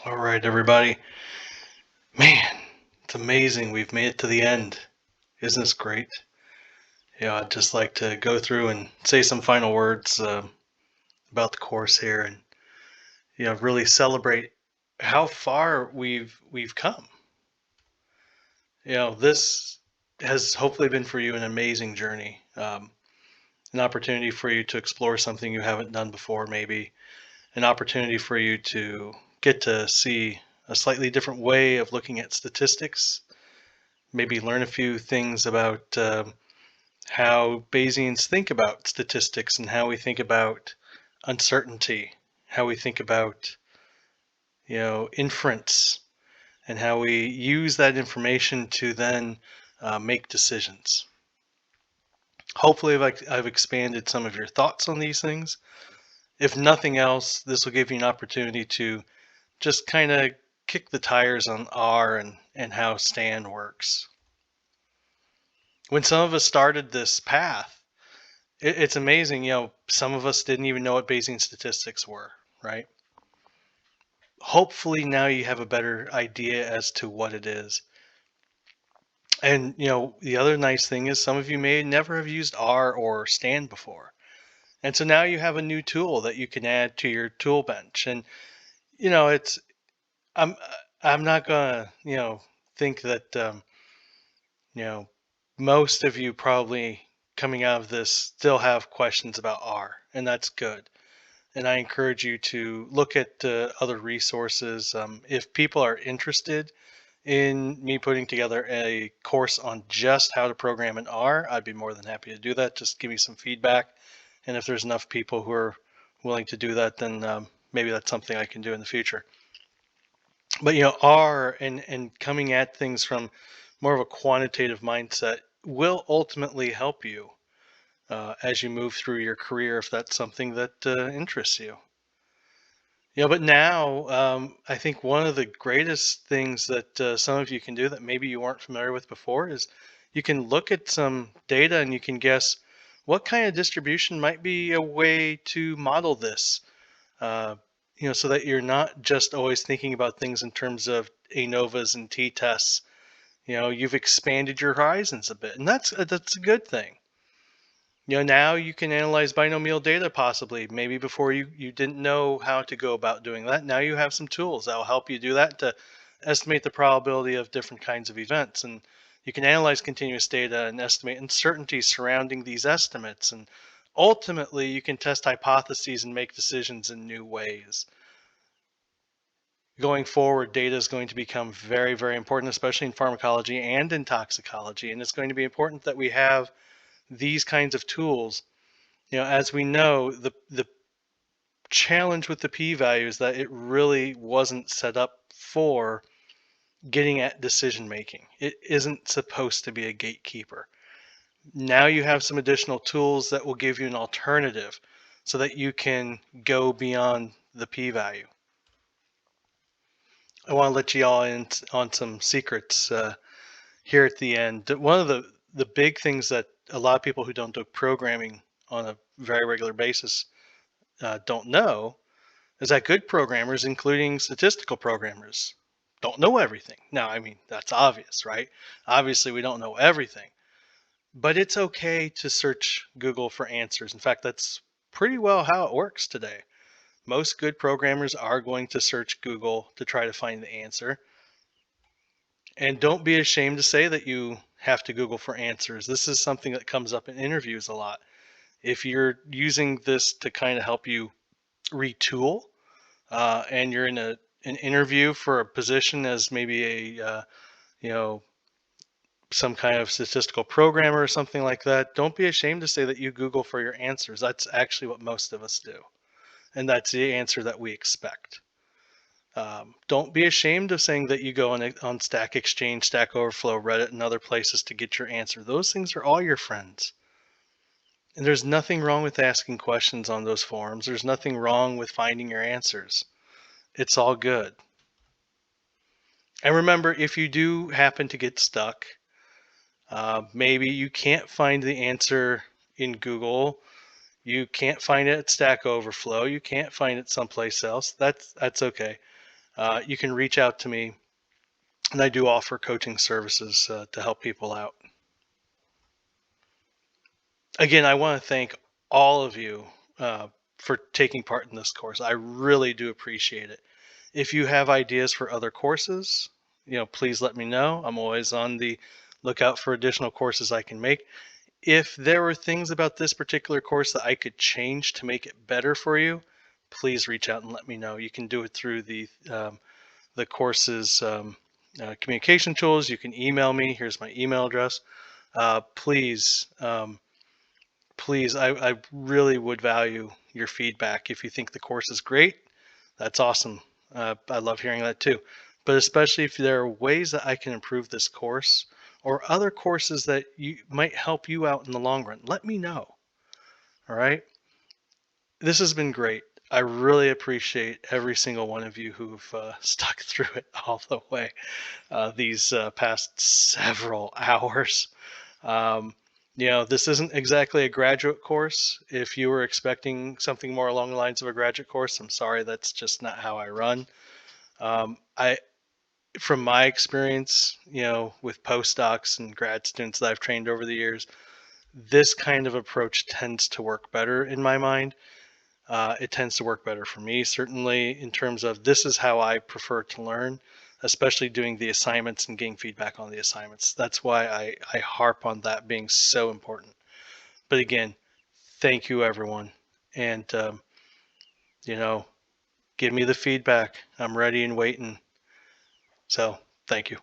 All right, everybody. Man, it's amazing we've made it to the end. Isn't this great? Yeah, I'd just like to go through and say some final words about the course here, and really celebrate how far we've come. This has hopefully been for you an amazing journey, an opportunity for you to explore something you haven't done before, maybe an opportunity for you to get to see a slightly different way of looking at statistics, maybe learn a few things about how Bayesians think about statistics and how we think about uncertainty, how we think about inference, and how we use that information to then make decisions. Hopefully, I've expanded some of your thoughts on these things. If nothing else, this will give you an opportunity to just kind of kick the tires on R and how Stan works. When some of us started this path, it's amazing. Some of us didn't even know what Bayesian statistics were, right? Hopefully now you have a better idea as to what it is. And, the other nice thing is some of you may never have used R or Stan before. And so now you have a new tool that you can add to your tool bench. And, it's, I'm, I'm not gonna, think that, you know, most of you probably coming out of this still have questions about R, and that's good. And I encourage you to look at other resources. If people are interested in me putting together a course on just how to program in R, I'd be more than happy to do that. Just give me some feedback. And if there's enough people who are willing to do that, then maybe that's something I can do in the future. But R and coming at things from more of a quantitative mindset will ultimately help you as you move through your career if that's something that interests you. But now I think one of the greatest things that some of you can do that maybe you weren't familiar with before is you can look at some data and you can guess what kind of distribution might be a way to model this. Uh, so that you're not just always thinking about things in terms of ANOVAs and t-tests. You've expanded your horizons a bit, and that's a good thing. Now you can analyze binomial data possibly. Maybe before you didn't know how to go about doing that. Now you have some tools that will help you do that to estimate the probability of different kinds of events. And you can analyze continuous data and estimate uncertainties surrounding these estimates. And ultimately, you can test hypotheses and make decisions in new ways. Going forward, data is going to become very, very important, especially in pharmacology and in toxicology. And it's going to be important that we have these kinds of tools. As we know, the challenge with the p-value is that it really wasn't set up for getting at decision making. It isn't supposed to be a gatekeeper. Now you have some additional tools that will give you an alternative so that you can go beyond the p-value. I want to let you all in on some secrets here at the end. One of the big things that a lot of people who don't do programming on a very regular basis don't know is that good programmers, including statistical programmers, don't know everything. Now, I mean, that's obvious, right? Obviously, we don't know everything, but it's okay to search Google for answers. In fact, that's pretty well how it works today. Most good programmers are going to search Google to try to find the answer. And don't be ashamed to say that you have to Google for answers. This is something that comes up in interviews a lot. If you're using this to kind of help you retool, and you're in an interview for a position as maybe a some kind of statistical programmer or something like that, don't be ashamed to say that you Google for your answers. That's actually what most of us do, and that's the answer that we expect. Don't be ashamed of saying that you go on Stack Exchange, Stack Overflow, Reddit, and other places to get your answer. Those things are all your friends. And there's nothing wrong with asking questions on those forums. There's nothing wrong with finding your answers. It's all good. And remember, if you do happen to get stuck, maybe you can't find the answer in Google, you can't find it at Stack Overflow, you can't find it someplace else. That's okay. you can reach out to me, and I do offer coaching services to help people out. Again, I want to thank all of you for taking part in this course. I really do appreciate it. If you have ideas for other courses, please let me know. I'm always on the lookout for additional courses I can make. If there were things about this particular course that I could change to make it better for you, please reach out and let me know. You can do it through the course's communication tools. You can email me. Here's my email address. Please, please, I really would value your feedback. If you think the course is great, that's awesome. I love hearing that too. But especially if there are ways that I can improve this course or other courses that you might help you out in the long run, let me know. All right. This has been great. I really appreciate every single one of you who've stuck through it all the way these past several hours. Um, this isn't exactly a graduate course. If you were expecting something more along the lines of a graduate course, I'm sorry, that's just not how I run. From my experience, with postdocs and grad students that I've trained over the years, this kind of approach tends to work better in my mind. It tends to work better for me, certainly, in terms of this is how I prefer to learn, especially doing the assignments and getting feedback on the assignments. That's why I harp on that being so important. But again, thank you, everyone. And, give me the feedback. I'm ready and waiting. So thank you.